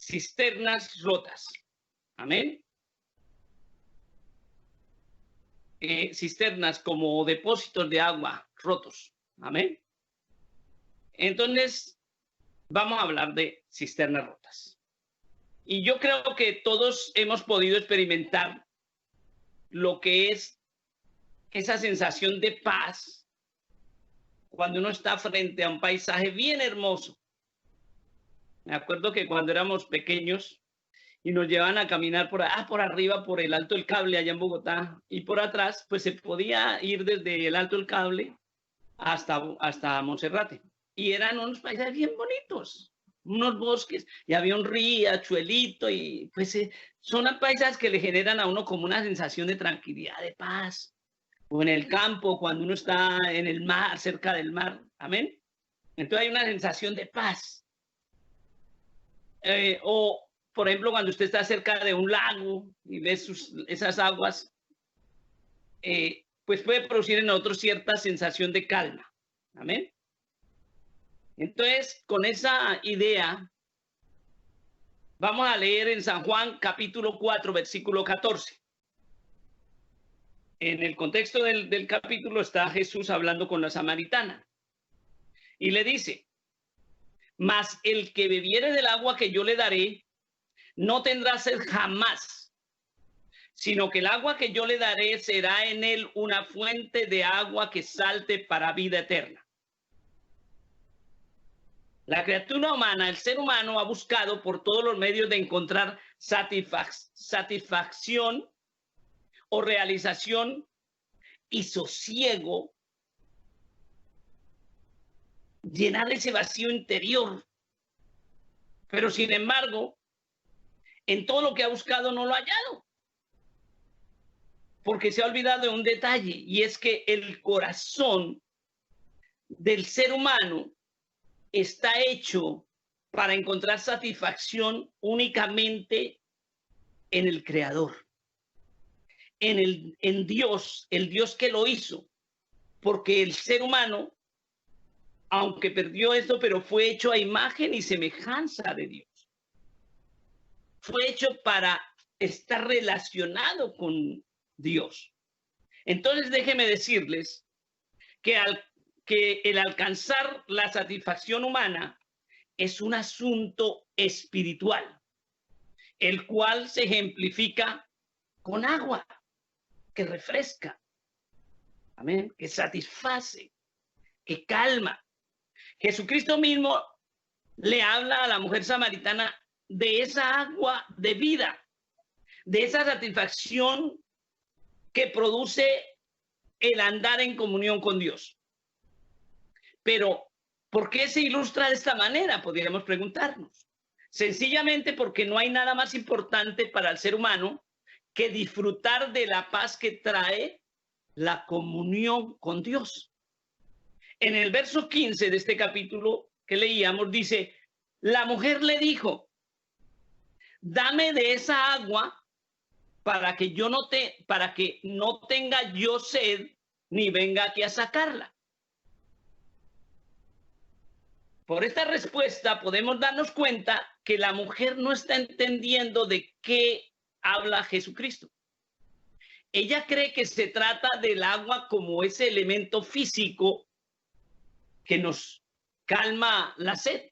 cisternas rotas. Amén. Cisternas como depósitos de agua rotos. Amén. Entonces, vamos a hablar de cisternas rotas. Y yo creo que todos hemos podido experimentar lo que es esa sensación de paz cuando uno está frente a un paisaje bien hermoso. Me acuerdo que cuando éramos pequeños y nos llevaban a caminar por arriba, por el Alto del Cable allá en Bogotá, y por atrás, pues se podía ir desde el Alto del Cable hasta Monserrate. Y eran unos paisajes bien bonitos, unos bosques, y había un riachuelito, y pues son paisajes que le generan a uno como una sensación de tranquilidad, de paz. O en el campo, cuando uno está en el mar, cerca del mar. Amén. Entonces hay una sensación de paz. O, por ejemplo, cuando usted está cerca de un lago y ve esas aguas, pues puede producir en nosotros cierta sensación de calma. Amén. Entonces, con esa idea, vamos a leer en San Juan capítulo 4, versículo 14. En el contexto del capítulo está Jesús hablando con la samaritana. Y le dice, mas el que bebiere del agua que yo le daré, no tendrá sed jamás, sino que el agua que yo le daré será en él una fuente de agua que salte para vida eterna. La criatura humana, el ser humano, ha buscado por todos los medios de encontrar satisfacción o realización y sosiego, llenar ese vacío interior. Pero sin embargo, en todo lo que ha buscado no lo ha hallado. Porque se ha olvidado de un detalle, y es que el corazón del ser humano está hecho para encontrar satisfacción únicamente en el Creador, en Dios, el Dios que lo hizo. Porque el ser humano, aunque perdió esto, pero fue hecho a imagen y semejanza de Dios. Fue hecho para estar relacionado con Dios. Entonces, déjenme decirles que el alcanzar la satisfacción humana es un asunto espiritual, el cual se ejemplifica con agua, que refresca, amén, que satisface, que calma. Jesucristo mismo le habla a la mujer samaritana de esa agua de vida, de esa satisfacción que produce el andar en comunión con Dios. Pero, ¿por qué se ilustra de esta manera? Podríamos preguntarnos. Sencillamente porque no hay nada más importante para el ser humano que disfrutar de la paz que trae la comunión con Dios. En el verso 15 de este capítulo que leíamos dice, la mujer le dijo, dame de esa agua para que no tenga yo sed ni venga aquí a sacarla. Por esta respuesta podemos darnos cuenta que la mujer no está entendiendo de qué habla Jesucristo. Ella cree que se trata del agua como ese elemento físico que nos calma la sed.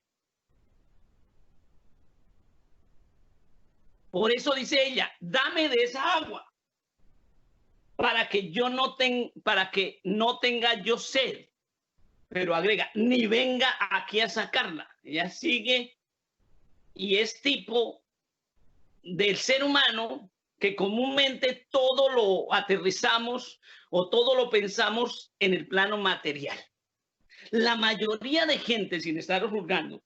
Por eso dice ella, dame de esa agua para que no tenga yo sed. Pero agrega, ni venga aquí a sacarla. Ella sigue y es tipo del ser humano que comúnmente todo lo aterrizamos o todo lo pensamos en el plano material. La mayoría de gente, sin estar juzgando,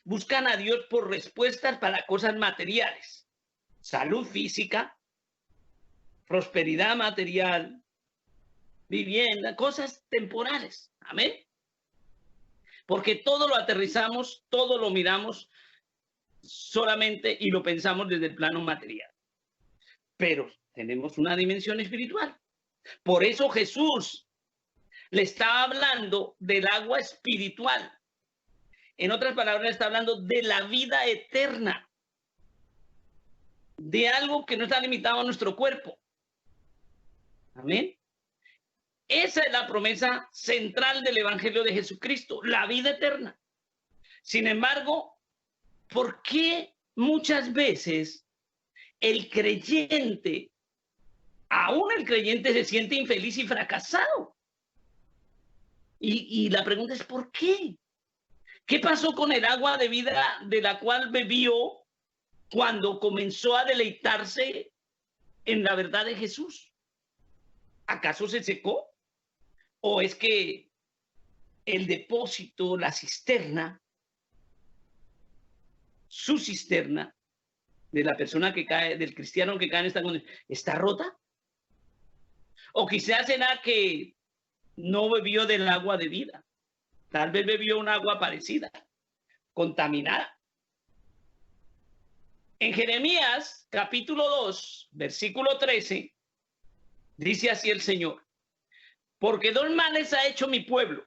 buscan a Dios por respuestas para cosas materiales. Salud física, prosperidad material, vivienda, cosas temporales. Amén. Porque todo lo aterrizamos, todo lo miramos solamente y lo pensamos desde el plano material. Pero tenemos una dimensión espiritual. Por eso Jesús le está hablando del agua espiritual. En otras palabras, le está hablando de la vida eterna. de algo que no está limitado a nuestro cuerpo. Amén. Esa es la promesa central del Evangelio de Jesucristo, la vida eterna. Sin embargo, ¿por qué muchas veces el creyente, aún el creyente, se siente infeliz y fracasado? Y la pregunta es, ¿por qué? ¿Qué pasó con el agua de vida de la cual bebió cuando comenzó a deleitarse en la verdad de Jesús? ¿Acaso se secó? ¿O es que el depósito, la cisterna, su cisterna de la persona que cae, del cristiano que cae en esta condición, está rota? O quizás será que no bebió del agua de vida. Tal vez bebió un agua parecida, contaminada. En Jeremías, capítulo 2, versículo 13, dice así el Señor: porque dos males ha hecho mi pueblo.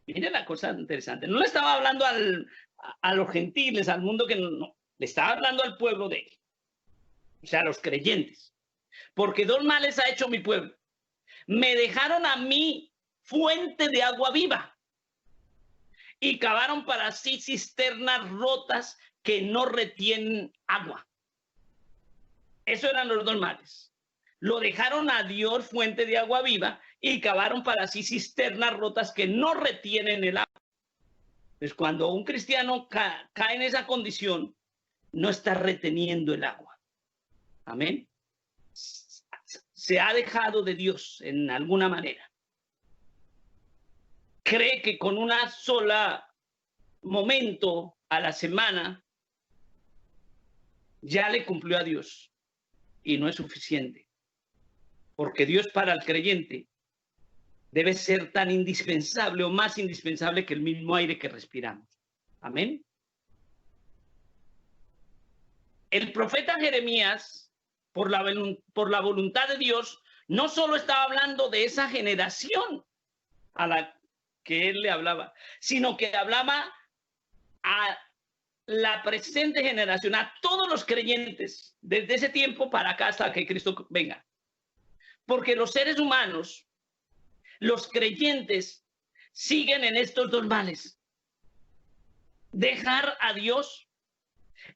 Miren la cosa interesante. No le estaba hablando a los gentiles, al mundo que no, le estaba hablando al pueblo de él. O sea, a los creyentes. Porque dos males ha hecho mi pueblo. Me dejaron a mí fuente de agua viva y cavaron para sí cisternas rotas que no retienen agua. Esos eran los dos males. Lo dejaron a Dios fuente de agua viva y cavaron para sí cisternas rotas que no retienen el agua. Pues cuando un cristiano cae en esa condición, no está reteniendo el agua. Amén. Se ha dejado de Dios en alguna manera. Cree que con una sola momento a la semana ya le cumplió a Dios, y no es suficiente, porque Dios para el creyente debe ser tan indispensable o más indispensable que el mismo aire que respiramos. Amén. El profeta Jeremías, por la voluntad de Dios, no solo estaba hablando de esa generación a la que él le hablaba, sino que hablaba a la presente generación, a todos los creyentes, desde ese tiempo para acá hasta que Cristo venga. Porque los seres humanos, los creyentes, siguen en estos dos males: dejar a Dios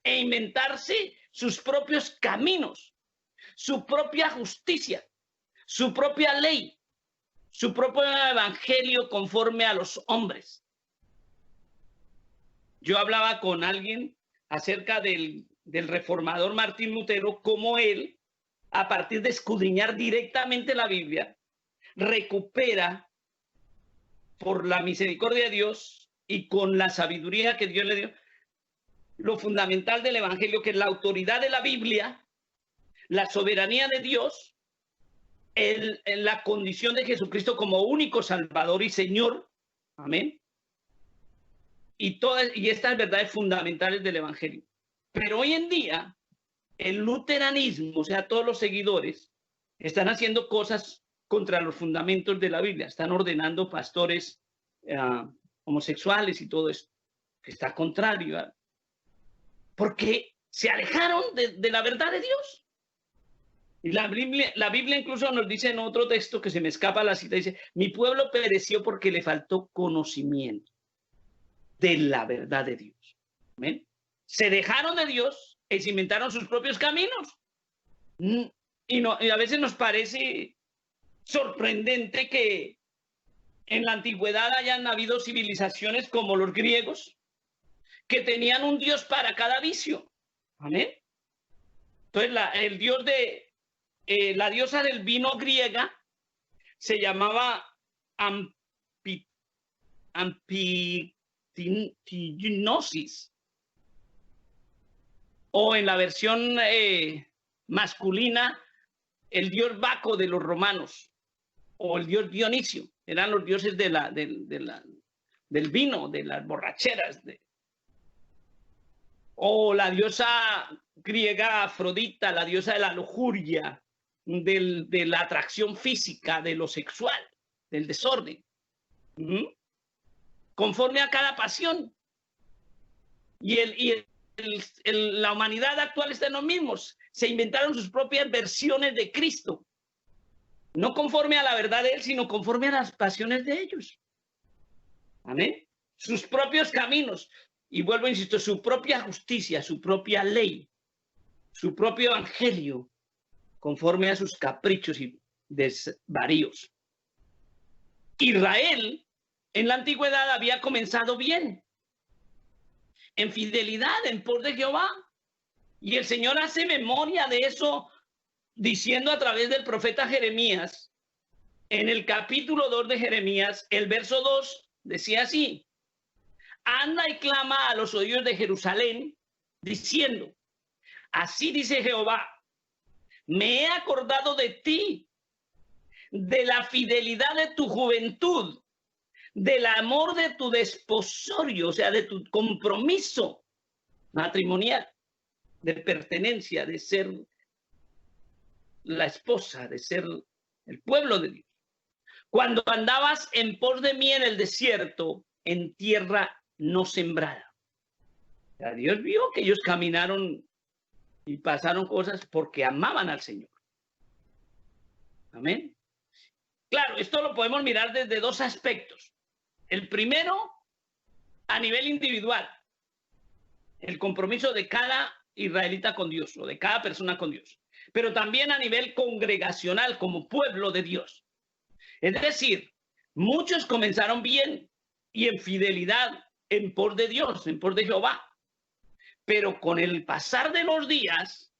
e inventarse sus propios caminos, su propia justicia, su propia ley, su propio evangelio conforme a los hombres. Yo hablaba con alguien acerca del reformador Martín Lutero, cómo él, a partir de escudriñar directamente la Biblia, recupera, por la misericordia de Dios y con la sabiduría que Dios le dio, lo fundamental del evangelio, que es la autoridad de la Biblia, la soberanía de Dios, la condición de Jesucristo como único Salvador y Señor. Amén. Y estas verdades fundamentales del evangelio. Pero hoy en día, el luteranismo, o sea, todos los seguidores, están haciendo cosas contra los fundamentos de la Biblia. Están ordenando pastores homosexuales y todo esto, que está contrario a... porque se alejaron de la verdad de Dios. Y la Biblia incluso nos dice en otro texto, que se me escapa la cita, dice: mi pueblo pereció porque le faltó conocimiento de la verdad de Dios. ¿Amén? Se dejaron de Dios e se inventaron sus propios caminos. Y a veces nos parece sorprendente que en la antigüedad hayan habido civilizaciones como los griegos, que tenían un dios para cada vicio. Amén. Entonces el dios de la diosa del vino griega se llamaba Ampignosis, o en la versión masculina, el dios Baco de los romanos, o el dios Dionisio. Eran los dioses del vino, de las borracheras. O la diosa griega Afrodita, la diosa de la lujuria, de la atracción física, de lo sexual, del desorden, conforme a cada pasión. Y la humanidad actual está en los mismos. Se inventaron sus propias versiones de Cristo. No conforme a la verdad de Él, sino conforme a las pasiones de ellos. Amén. Sus propios caminos. Y vuelvo, insisto, su propia justicia, su propia ley, su propio evangelio, conforme a sus caprichos y desvaríos. Israel en la antigüedad había comenzado bien, en fidelidad, en pos de Jehová. Y el Señor hace memoria de eso, diciendo a través del profeta Jeremías, en el capítulo 2 de Jeremías, el verso 2, decía así: anda y clama a los oídos de Jerusalén, diciendo, así dice Jehová, me he acordado de ti, de la fidelidad de tu juventud, del amor de tu desposorio, o sea, de tu compromiso matrimonial, de pertenencia, de ser la esposa, de ser el pueblo de Dios. Cuando andabas en pos de mí en el desierto, en tierra no sembrada. O sea, Dios vio que ellos caminaron y pasaron cosas porque amaban al Señor. Amén. Claro, esto lo podemos mirar desde dos aspectos. El primero, a nivel individual, el compromiso de cada israelita con Dios o de cada persona con Dios, pero también a nivel congregacional como pueblo de Dios. Es decir, muchos comenzaron bien y en fidelidad en pos de Dios, en pos de Jehová, pero con el pasar de los días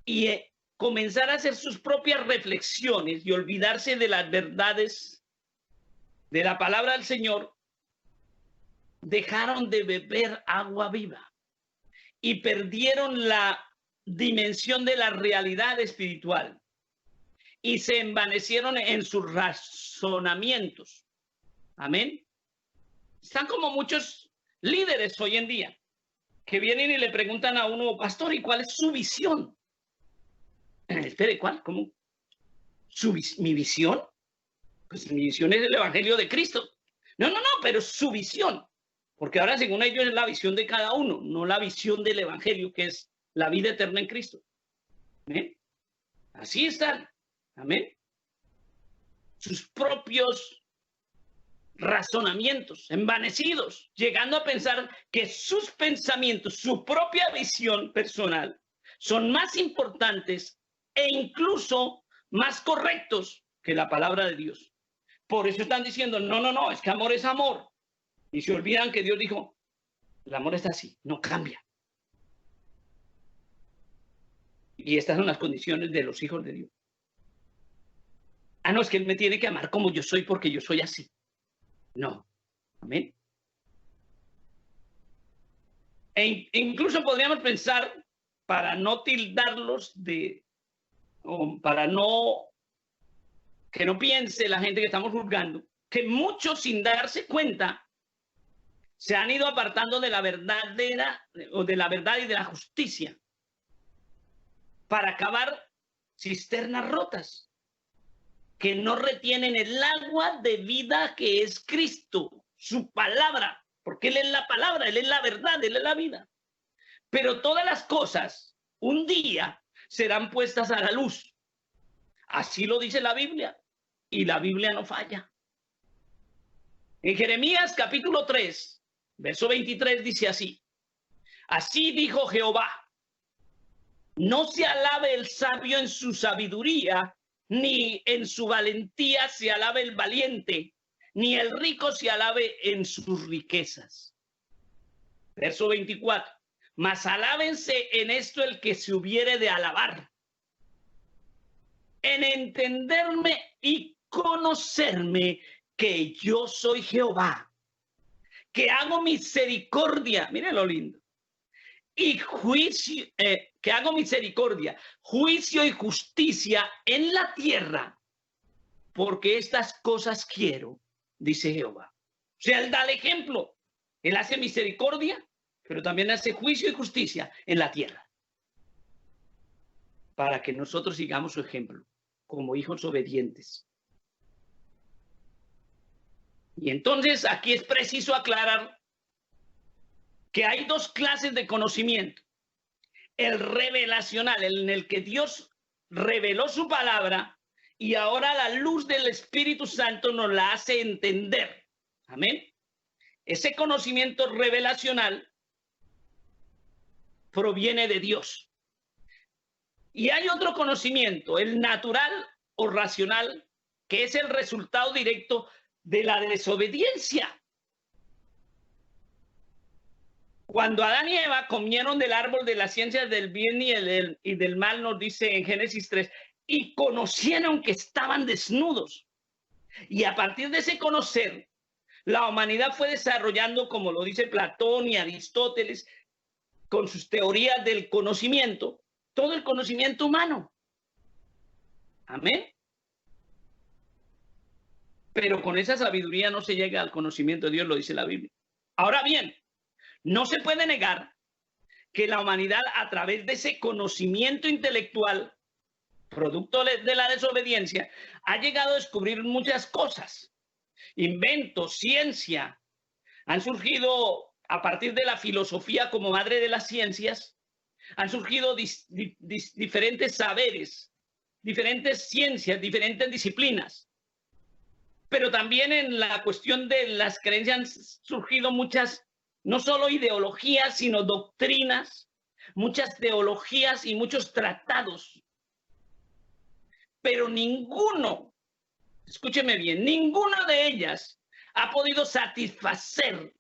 y comenzar a hacer sus propias reflexiones y olvidarse de las verdades de la palabra del Señor, dejaron de beber agua viva y perdieron la dimensión de la realidad espiritual y se envanecieron en sus razonamientos. Amén. Están como muchos líderes hoy en día que vienen y le preguntan a uno, pastor, ¿y cuál es su visión? Espere, ¿cuál? ¿Cómo? ¿Mi visión? Pues mi visión es el evangelio de Cristo. No, pero su visión. Porque ahora, según ellos, es la visión de cada uno, no la visión del evangelio, que es la vida eterna en Cristo. ¿Amén? Así están. Amén. Sus propios razonamientos envanecidos, llegando a pensar que sus pensamientos, su propia visión personal, son más importantes e incluso más correctos que la palabra de Dios. Por eso están diciendo, no, es que amor es amor. Y se olvidan que Dios dijo, el amor es así, no cambia. Y estas son las condiciones de los hijos de Dios. Ah, no, es que Él me tiene que amar como yo soy porque yo soy así. No. Amén. Incluso podríamos pensar, para no tildarlos o para que no piense la gente que estamos juzgando, que muchos sin darse cuenta se han ido apartando de la verdadera o de la verdad y de la justicia para acabar cisternas rotas que no retienen el agua de vida que es Cristo, su palabra, porque Él es la palabra, Él es la verdad, Él es la vida. Pero todas las cosas un día serán puestas a la luz. Así lo dice la Biblia y la Biblia no falla. En Jeremías capítulo 3, verso 23 dice así: así dijo Jehová, no se alabe el sabio en su sabiduría, ni en su valentía se alabe el valiente, ni el rico se alabe en sus riquezas. Verso 24, mas alábense en esto el que se hubiere de alabar, en entenderme y conocerme que yo soy Jehová, que hago misericordia, miren lo lindo, y juicio, que hago misericordia, juicio y justicia en la tierra, porque estas cosas quiero, dice Jehová. O sea, Él da el ejemplo, Él hace misericordia, pero también hace juicio y justicia en la tierra, para que nosotros sigamos su ejemplo, como hijos obedientes. Y entonces aquí es preciso aclarar que hay dos clases de conocimiento. El revelacional, en el que Dios reveló su palabra y ahora la luz del Espíritu Santo nos la hace entender. Amén. Ese conocimiento revelacional proviene de Dios. Y hay otro conocimiento, el natural o racional, que es el resultado directo de la desobediencia. Cuando Adán y Eva comieron del árbol de las ciencias del bien y del mal, nos dice en Génesis 3, y conocieron que estaban desnudos. Y a partir de ese conocer, la humanidad fue desarrollando, como lo dice Platón y Aristóteles, con sus teorías del conocimiento, todo el conocimiento humano. Amén. Pero con esa sabiduría no se llega al conocimiento de Dios, lo dice la Biblia. Ahora bien, no se puede negar que la humanidad, a través de ese conocimiento intelectual, producto de la desobediencia, ha llegado a descubrir muchas cosas. Inventos, ciencia, han surgido a partir de la filosofía como madre de las ciencias, han surgido diferentes saberes, diferentes ciencias, diferentes disciplinas. Pero también en la cuestión de las creencias han surgido muchas, no solo ideologías, sino doctrinas, muchas teologías y muchos tratados. Pero ninguno, escúcheme bien, ninguna de ellas ha podido satisfacer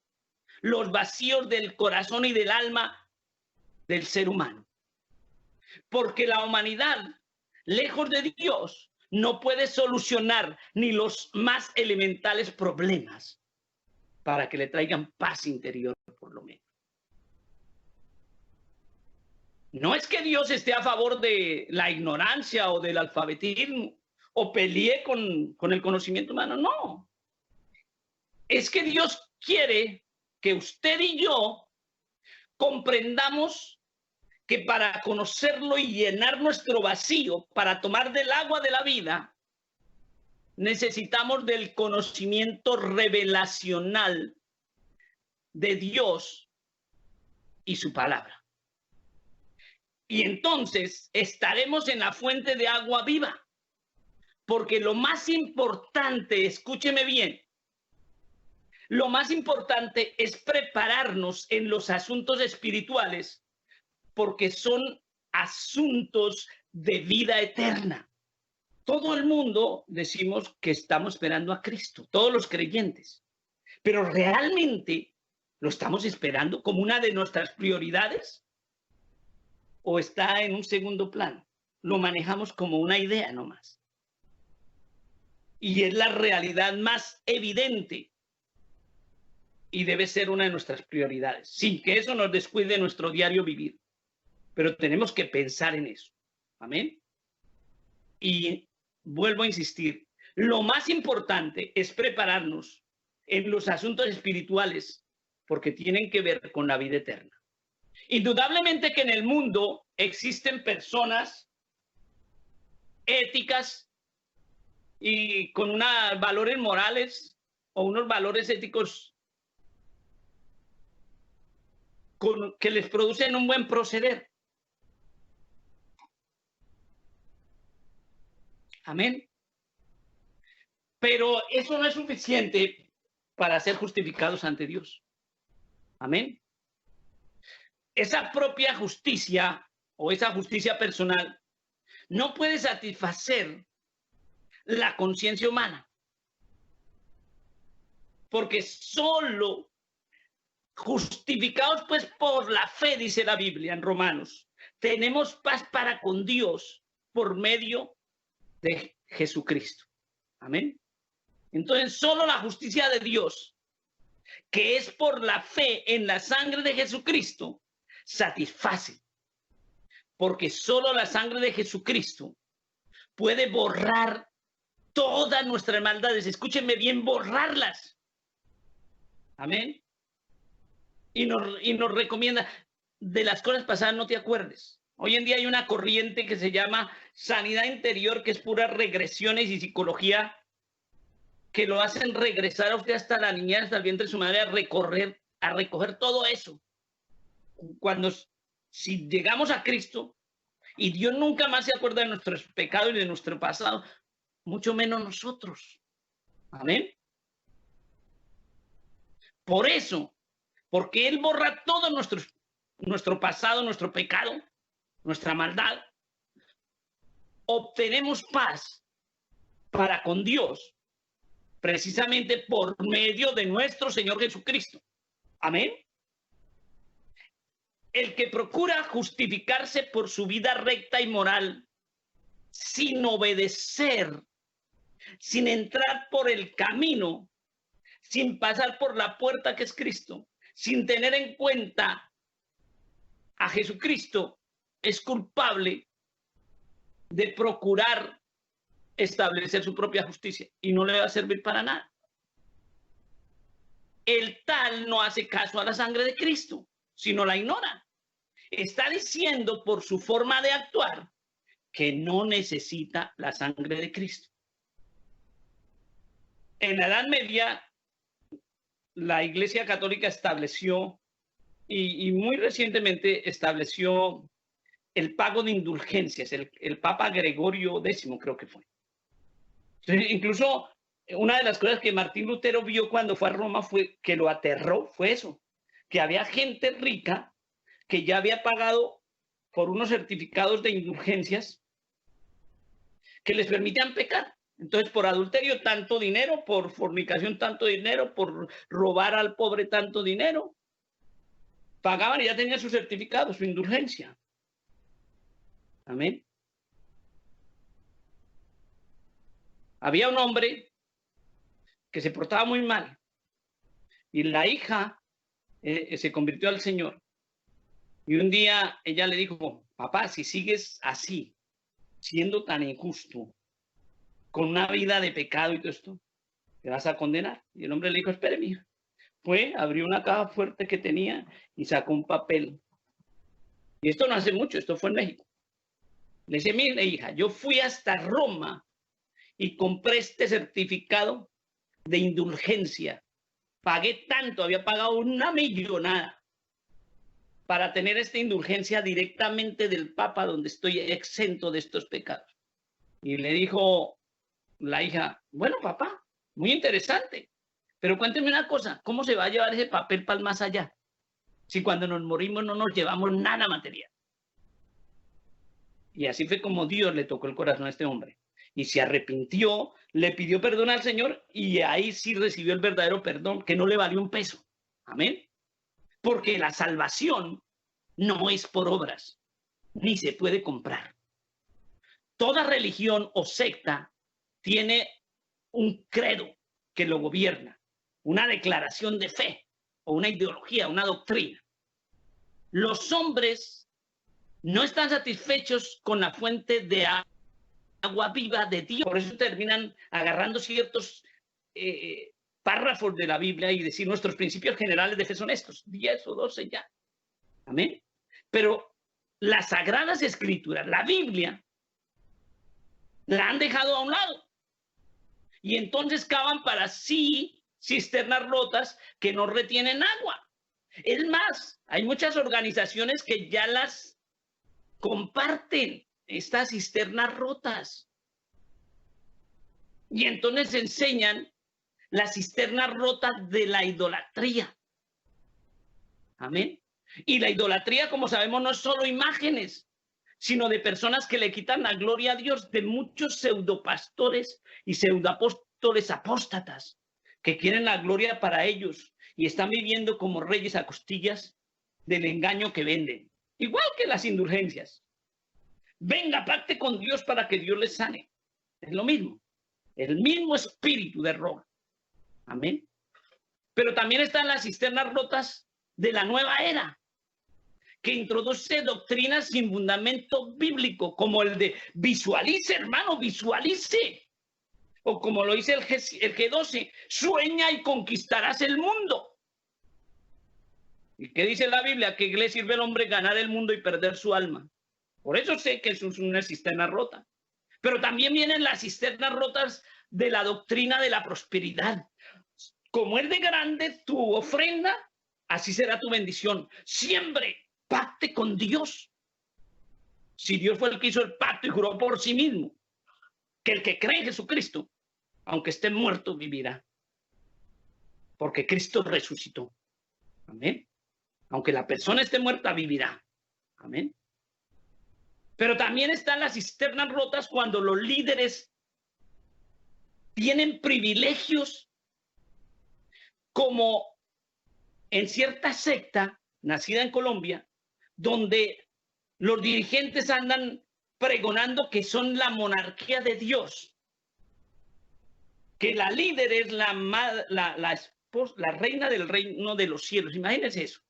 los vacíos del corazón y del alma del ser humano. Porque la humanidad, lejos de Dios, no puede solucionar ni los más elementales problemas para que le traigan paz interior, por lo menos. No es que Dios esté a favor de la ignorancia o del alfabetismo o pelee con el conocimiento humano, no. Es que Dios quiere que usted y yo comprendamos que para conocerlo y llenar nuestro vacío, para tomar del agua de la vida, necesitamos del conocimiento revelacional de Dios y su palabra. Y entonces estaremos en la fuente de agua viva, porque lo más importante, escúcheme bien, lo más importante es prepararnos en los asuntos espirituales, porque son asuntos de vida eterna. Todo el mundo decimos que estamos esperando a Cristo, todos los creyentes, pero ¿realmente lo estamos esperando como una de nuestras prioridades? ¿O está en un segundo plano? Lo manejamos como una idea nomás. Y es la realidad más evidente y debe ser una de nuestras prioridades, sin que eso nos descuide nuestro diario vivir. Pero tenemos que pensar en eso. Amén. Y vuelvo a insistir, lo más importante es prepararnos en los asuntos espirituales porque tienen que ver con la vida eterna. Indudablemente que en el mundo existen personas éticas y con unos valores morales o unos valores éticos que les producen un buen proceder. Amén. Pero eso no es suficiente para ser justificados ante Dios. Amén. Esa propia justicia o esa justicia personal no puede satisfacer la conciencia humana. Porque solo justificados pues por la fe, dice la Biblia en Romanos, tenemos paz para con Dios por medio de Jesucristo. Amén. Entonces, solo la justicia de Dios, que es por la fe en la sangre de Jesucristo, satisface. Porque solo la sangre de Jesucristo puede borrar todas nuestras maldades. Escúchenme bien, borrarlas. Amén. Y nos recomienda, de las cosas pasadas no te acuerdes. Hoy en día hay una corriente que se llama sanidad interior, que es puras regresiones y psicología que lo hacen regresar a usted hasta la niñez, hasta el vientre de su madre, a recoger todo eso. cuando, si llegamos a Cristo y Dios nunca más se acuerda de nuestros pecados y de nuestro pasado, mucho menos nosotros. Amén. Por eso, porque Él borra todo nuestro pasado, nuestro pecado, nuestra maldad, obtenemos paz para con Dios, precisamente por medio de nuestro Señor Jesucristo. Amén. El que procura justificarse por su vida recta y moral, sin obedecer, sin entrar por el camino, sin pasar por la puerta que es Cristo, sin tener en cuenta a Jesucristo, es culpable de procurar establecer su propia justicia y no le va a servir para nada. El tal no hace caso a la sangre de Cristo, sino la ignora. Está diciendo por su forma de actuar que no necesita la sangre de Cristo. En la Edad Media, la Iglesia Católica estableció, y muy recientemente estableció el pago de indulgencias. El Papa Gregorio X, creo que fue. Entonces, incluso una de las cosas que Martín Lutero vio cuando fue a Roma, fue que lo aterró, fue eso, que había gente rica que ya había pagado por unos certificados de indulgencias que les permitían pecar. Entonces, por adulterio tanto dinero, por fornicación tanto dinero, por robar al pobre tanto dinero, pagaban y ya tenían su certificado, su indulgencia. Amén. Había un hombre que se portaba muy mal y la hija se convirtió al Señor. Y un día ella le dijo: papá, si sigues así, siendo tan injusto, con una vida de pecado y todo esto, te vas a condenar. Y el hombre le dijo: espere, mija. Fue, abrió una caja fuerte que tenía y sacó un papel. Y esto no hace mucho, esto fue en México. Le dice: mire, hija, yo fui hasta Roma y compré este certificado de indulgencia. Pagué tanto, había pagado una millonada para tener esta indulgencia directamente del Papa, donde estoy exento de estos pecados. Y le dijo la hija: bueno, papá, muy interesante, pero cuénteme una cosa, ¿cómo se va a llevar ese papel para el más allá? Si cuando nos morimos no nos llevamos nada material. Y así fue como Dios le tocó el corazón a este hombre. Y se arrepintió, le pidió perdón al Señor y ahí sí recibió el verdadero perdón, que no le valió un peso. Amén. Porque la salvación no es por obras, ni se puede comprar. Toda religión o secta tiene un credo que lo gobierna, una declaración de fe o una ideología, una doctrina. Los hombres no están satisfechos con la fuente de agua viva de Dios. Por eso terminan agarrando ciertos párrafos de la Biblia y decir: nuestros principios generales de fe son estos, 10 o 12 ya. Amén. Pero las Sagradas Escrituras, la Biblia, la han dejado a un lado. Y entonces cavan para sí cisternas rotas que no retienen agua. Es más, hay muchas organizaciones que ya las comparten, estas cisternas rotas. Y entonces enseñan las cisternas rotas de la idolatría. Amén. Y la idolatría, como sabemos, no es solo imágenes, sino de personas que le quitan la gloria a Dios, de muchos pseudopastores y pseudoapóstoles apóstatas que quieren la gloria para ellos y están viviendo como reyes a costillas del engaño que venden. Igual que las indulgencias. Venga, pacte con Dios para que Dios les sane. Es lo mismo. El mismo espíritu de Roma. Amén. Pero también están las cisternas rotas de la nueva era, que introduce doctrinas sin fundamento bíblico, como el de visualice, hermano, visualice. O como lo dice el G12, sueña y conquistarás el mundo. ¿Y qué dice la Biblia? ¿Qué le sirve al hombre ganar el mundo y perder su alma? Por eso sé que eso es una cisterna rota. Pero también vienen las cisternas rotas de la doctrina de la prosperidad. Como es de grande tu ofrenda, así será tu bendición. Siembre pacte con Dios. Si Dios fue el que hizo el pacto y juró por sí mismo que el que cree en Jesucristo, aunque esté muerto, vivirá. Porque Cristo resucitó. Amén. Aunque la persona esté muerta, vivirá. Amén. Pero también están las cisternas rotas cuando los líderes tienen privilegios, como en cierta secta nacida en Colombia, donde los dirigentes andan pregonando que son la monarquía de Dios, que la líder es la reina del reino de los cielos. Imagínense eso.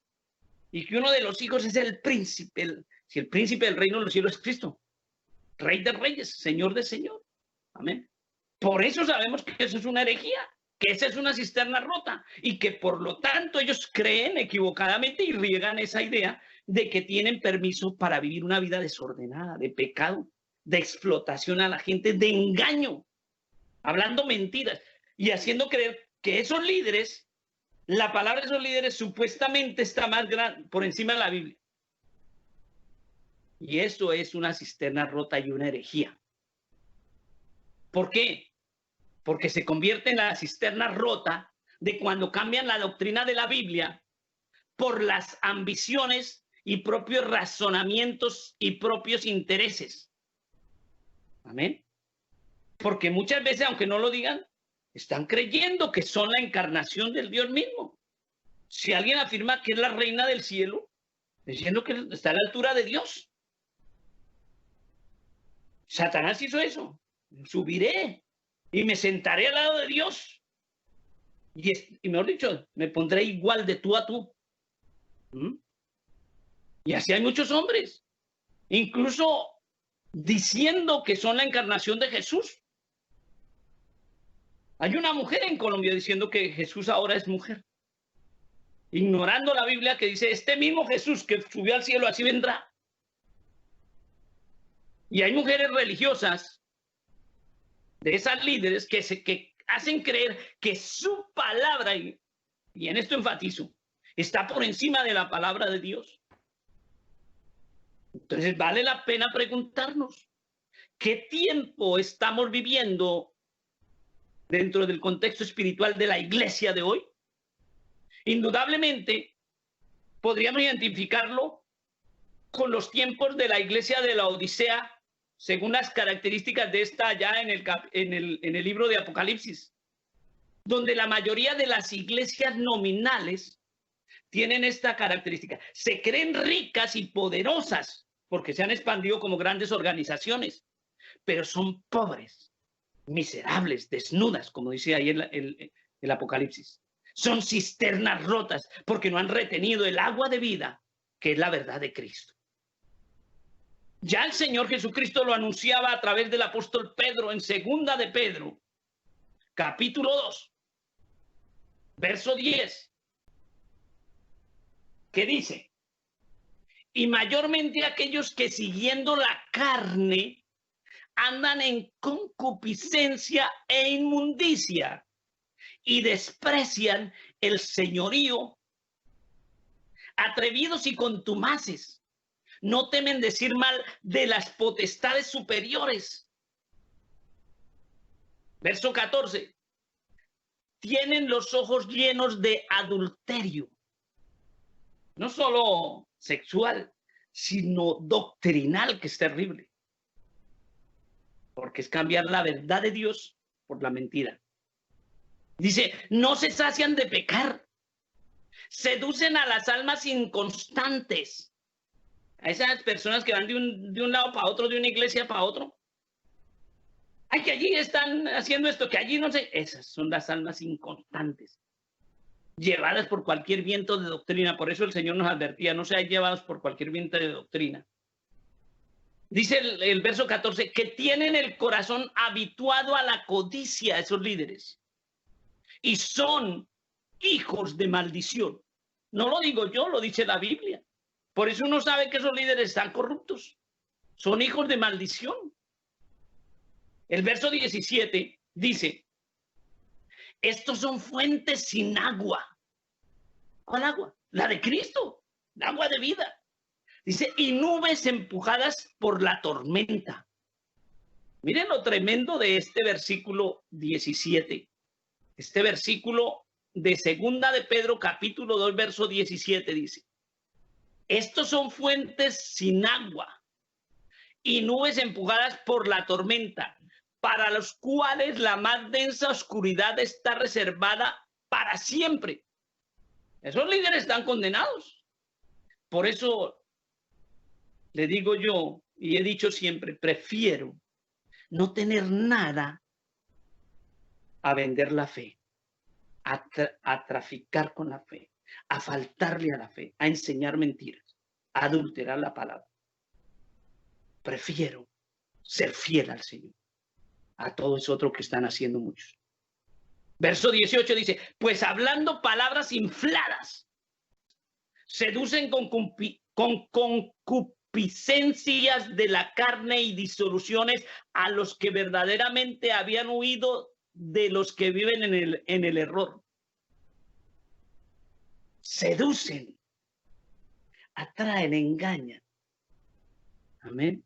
Y que uno de los hijos es el príncipe. Si el príncipe del reino de los cielos es Cristo, Rey de reyes, Señor de señor. Amén. Por eso sabemos que eso es una herejía, que esa es una cisterna rota y que por lo tanto ellos creen equivocadamente y riegan esa idea de que tienen permiso para vivir una vida desordenada, de pecado, de explotación a la gente, de engaño, hablando mentiras y haciendo creer que esos líderes, la palabra de esos líderes supuestamente está más grande por encima de la Biblia. Y eso es una cisterna rota y una herejía. ¿Por qué? Porque se convierte en la cisterna rota de cuando cambian la doctrina de la Biblia por las ambiciones y propios razonamientos y propios intereses. Amén. Porque muchas veces, aunque no lo digan, están creyendo que son la encarnación del Dios mismo. Si alguien afirma que es la reina del cielo, diciendo que está a la altura de Dios. Satanás hizo eso. Subiré y me sentaré al lado de Dios. Y mejor dicho, me pondré igual de tú a tú. Y así hay muchos hombres, incluso diciendo que son la encarnación de Jesús. Hay una mujer en Colombia diciendo que Jesús ahora es mujer, ignorando la Biblia que dice, este mismo Jesús que subió al cielo, así vendrá. Y hay mujeres religiosas de esas líderes que hacen creer que su palabra, y en esto enfatizo, está por encima de la palabra de Dios. Entonces vale la pena preguntarnos, ¿qué tiempo estamos viviendo dentro del contexto espiritual de la iglesia de hoy? Indudablemente podríamos identificarlo con los tiempos de la iglesia de la Odisea, según las características de esta allá en el libro de Apocalipsis, donde la mayoría de las iglesias nominales tienen esta característica. Se creen ricas y poderosas porque se han expandido como grandes organizaciones, pero son pobres, miserables, desnudas, como dice ahí el Apocalipsis. Son cisternas rotas porque no han retenido el agua de vida, que es la verdad de Cristo. Ya el Señor Jesucristo lo anunciaba a través del apóstol Pedro en Segunda de Pedro, capítulo 2, verso 10, que dice, y mayormente aquellos que siguiendo la carne andan en concupiscencia e inmundicia y desprecian el señorío, atrevidos y contumaces, no temen decir mal de las potestades superiores. Verso 14. Tienen los ojos llenos de adulterio. No solo sexual, sino doctrinal, que es terrible. Porque es cambiar la verdad de Dios por la mentira. Dice, no se sacian de pecar. Seducen a las almas inconstantes. A esas personas que van de un lado para otro, de una iglesia para otro. Ay, que allí están haciendo esto, que allí no sé. Esas son las almas inconstantes, llevadas por cualquier viento de doctrina. Por eso el Señor nos advertía, no sean llevados por cualquier viento de doctrina. Dice el verso 14, que tienen el corazón habituado a la codicia, esos líderes. Y son hijos de maldición. No lo digo yo, lo dice la Biblia. Por eso uno sabe que esos líderes están corruptos. Son hijos de maldición. El verso 17 dice, estos son fuentes sin agua. ¿Cuál agua? La de Cristo, el agua de vida. Dice, y nubes empujadas por la tormenta. Miren lo tremendo de este versículo 17. Este versículo de Segunda de Pedro, capítulo 2, verso 17, dice, estos son fuentes sin agua y nubes empujadas por la tormenta, para los cuales la más densa oscuridad está reservada para siempre. Esos líderes están condenados. Por eso le digo yo, y he dicho siempre, prefiero no tener nada a vender la fe, a traficar con la fe, a faltarle a la fe, a enseñar mentiras, a adulterar la palabra. Prefiero ser fiel al Señor, a todo eso otro que están haciendo muchos. Verso 18 dice, pues hablando palabras infladas, seducen con concupiscencias de la carne y disoluciones a los que verdaderamente habían huido de los que viven en el error. Seducen, atraen, engañan. Amén.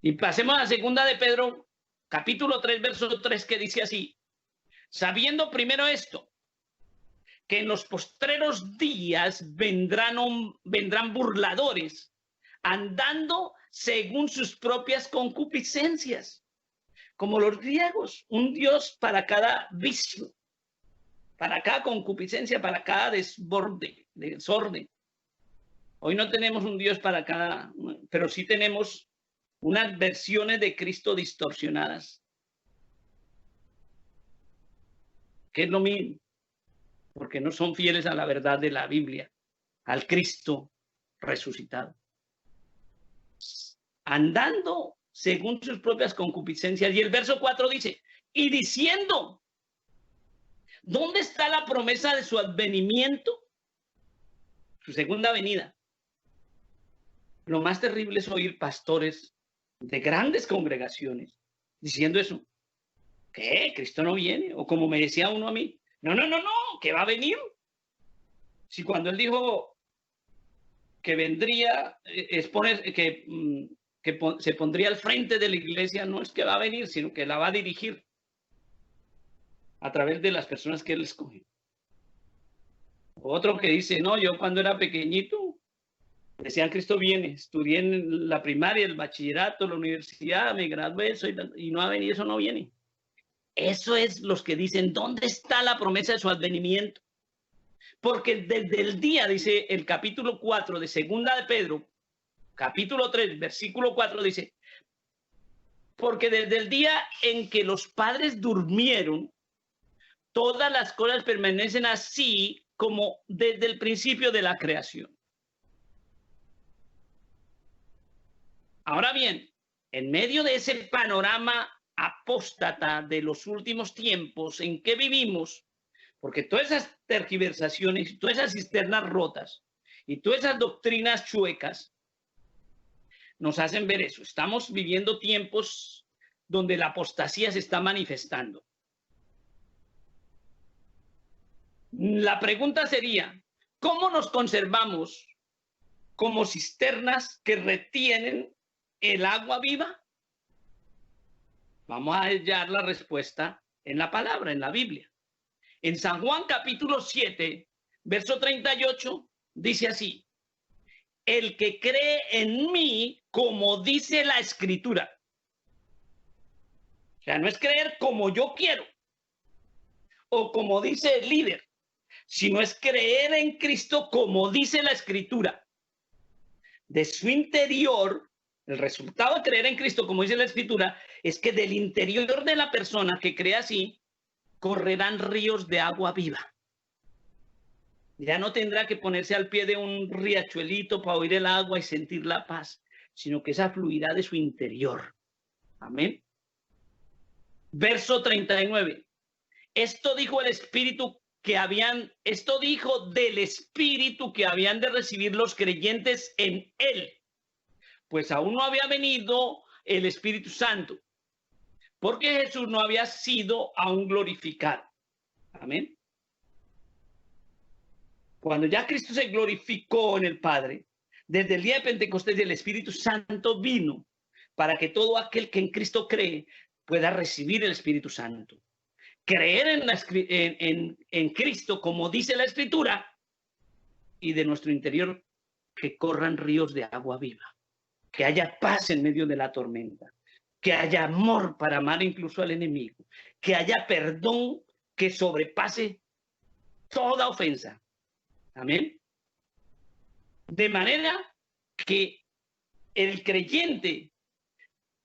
Y pasemos a Segunda de Pedro, capítulo 3, verso 3, que dice así, sabiendo primero esto, que en los postreros días vendrán burladores, andando según sus propias concupiscencias, como los griegos, un Dios para cada vicio, para cada concupiscencia, para cada desorden. Hoy no tenemos un Dios para cada, pero sí tenemos unas versiones de Cristo distorsionadas, que es lo mismo, porque no son fieles a la verdad de la Biblia, al Cristo resucitado. Andando según sus propias concupiscencias. Y el verso 4 dice, y diciendo, ¿dónde está la promesa de su advenimiento? Su segunda venida. Lo más terrible es oír pastores de grandes congregaciones diciendo eso. ¿Qué? ¿Cristo no viene? O como me decía uno a mí, no, que va a venir. Si cuando él dijo que vendría, que se pondría al frente de la iglesia, no es que va a venir, sino que la va a dirigir a través de las personas que él escoge. Otro que dice, no, yo cuando era pequeñito, decían Cristo viene, estudié en la primaria, el bachillerato, la universidad, me gradué, y no ha venido, eso no viene. Eso es los que dicen, ¿dónde está la promesa de su advenimiento? Porque desde el día, dice el capítulo 4 de Segunda de Pedro, capítulo 3, versículo 4, dice, porque desde el día en que los padres durmieron, todas las cosas permanecen así como desde el principio de la creación. Ahora bien, en medio de ese panorama apóstata de los últimos tiempos en que vivimos, porque todas esas tergiversaciones, todas esas cisternas rotas y todas esas doctrinas chuecas nos hacen ver eso. Estamos viviendo tiempos donde la apostasía se está manifestando. La pregunta sería, ¿cómo nos conservamos como cisternas que retienen el agua viva? Vamos a hallar la respuesta en la palabra, en la Biblia. En San Juan capítulo 7, verso 38, dice así, el que cree en mí, como dice la Escritura. O sea, no es creer como yo quiero o como dice el líder, sino es creer en Cristo como dice la Escritura. De su interior, el resultado de creer en Cristo, como dice la Escritura, es que del interior de la persona que cree así, correrán ríos de agua viva. Ya no tendrá que ponerse al pie de un riachuelito para oír el agua y sentir la paz, sino que esa fluirá de su interior. Amén. Verso 39. Esto dijo del Espíritu que habían de recibir los creyentes en él, pues aún no había venido el Espíritu Santo, porque Jesús no había sido aún glorificado. Amén. Cuando ya Cristo se glorificó en el Padre, Desde el día de Pentecostés el Espíritu Santo vino para que todo aquel que en Cristo cree pueda recibir el Espíritu Santo. Creer en Cristo, como dice la Escritura, y de nuestro interior que corran ríos de agua viva, que haya paz en medio de la tormenta, que haya amor para amar incluso al enemigo, que haya perdón que sobrepase toda ofensa. Amén. De manera que el creyente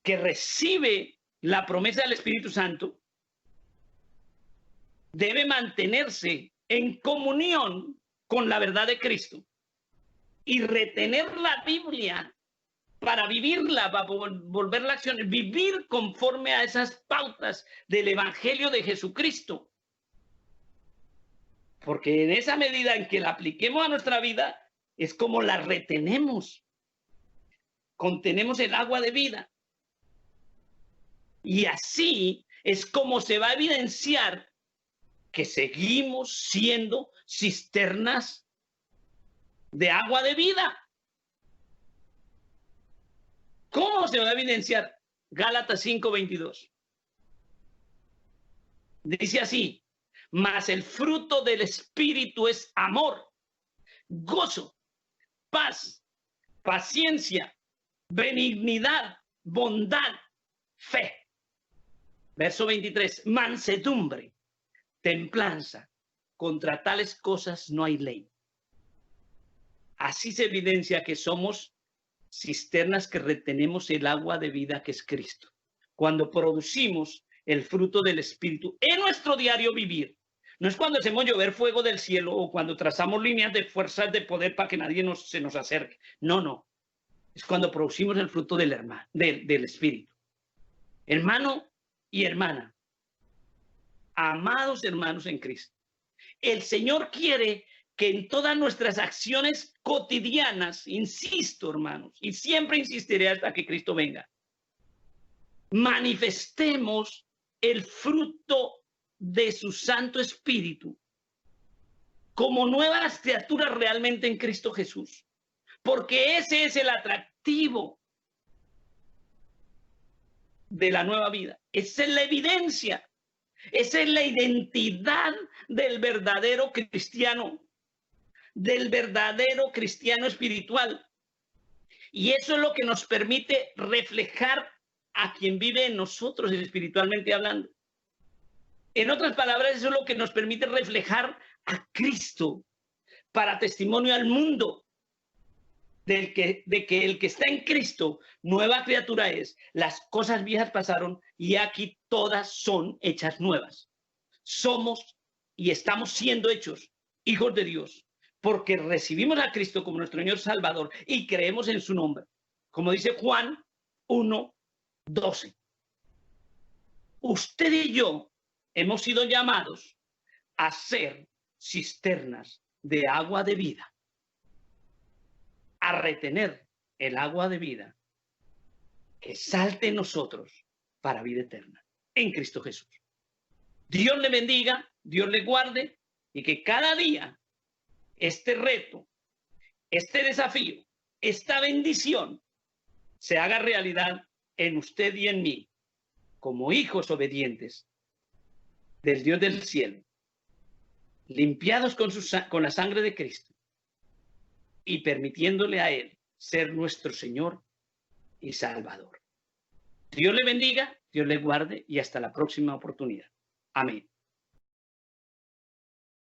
que recibe la promesa del Espíritu Santo debe mantenerse en comunión con la verdad de Cristo y retener la Biblia para vivirla, para volverla a acción, vivir conforme a esas pautas del Evangelio de Jesucristo. Porque en esa medida en que la apliquemos a nuestra vida, es como la retenemos, contenemos el agua de vida. Y así es como se va a evidenciar que seguimos siendo cisternas de agua de vida. ¿Cómo se va a evidenciar? Gálatas 5:22. Dice así: mas el fruto del Espíritu es amor, gozo, paz, paciencia, benignidad, bondad, fe. Verso 23, mansedumbre, templanza. Contra tales cosas no hay ley. Así se evidencia que somos cisternas que retenemos el agua de vida que es Cristo. Cuando producimos el fruto del Espíritu en nuestro diario vivir. No es cuando hacemos llover fuego del cielo o cuando trazamos líneas de fuerzas de poder para que nadie se nos acerque. No, no. Es cuando producimos el fruto del Espíritu. Hermano y hermana, amados hermanos en Cristo, el Señor quiere que en todas nuestras acciones cotidianas, insisto, hermanos, y siempre insistiré hasta que Cristo venga, manifestemos el fruto de su Santo Espíritu como nuevas criaturas realmente en Cristo Jesús, porque ese es el atractivo de la nueva vida. Esa es la evidencia, esa es la identidad del verdadero cristiano, del verdadero cristiano espiritual. Y eso es lo que nos permite reflejar a quien vive en nosotros espiritualmente hablando. En otras palabras, eso es lo que nos permite reflejar a Cristo para testimonio al mundo de que el que está en Cristo, nueva criatura es. Las cosas viejas pasaron y aquí todas son hechas nuevas. Somos y estamos siendo hechos hijos de Dios porque recibimos a Cristo como nuestro Señor Salvador y creemos en su nombre. Como dice Juan 1:12. Usted y yo hemos sido llamados a ser cisternas de agua de vida, a retener el agua de vida que salte en nosotros para vida eterna en Cristo Jesús. Dios le bendiga, Dios le guarde y que cada día este reto, este desafío, esta bendición se haga realidad en usted y en mí como hijos obedientes del Dios del cielo, limpiados con la sangre de Cristo y permitiéndole a Él ser nuestro Señor y Salvador. Dios le bendiga, Dios le guarde y hasta la próxima oportunidad. Amén.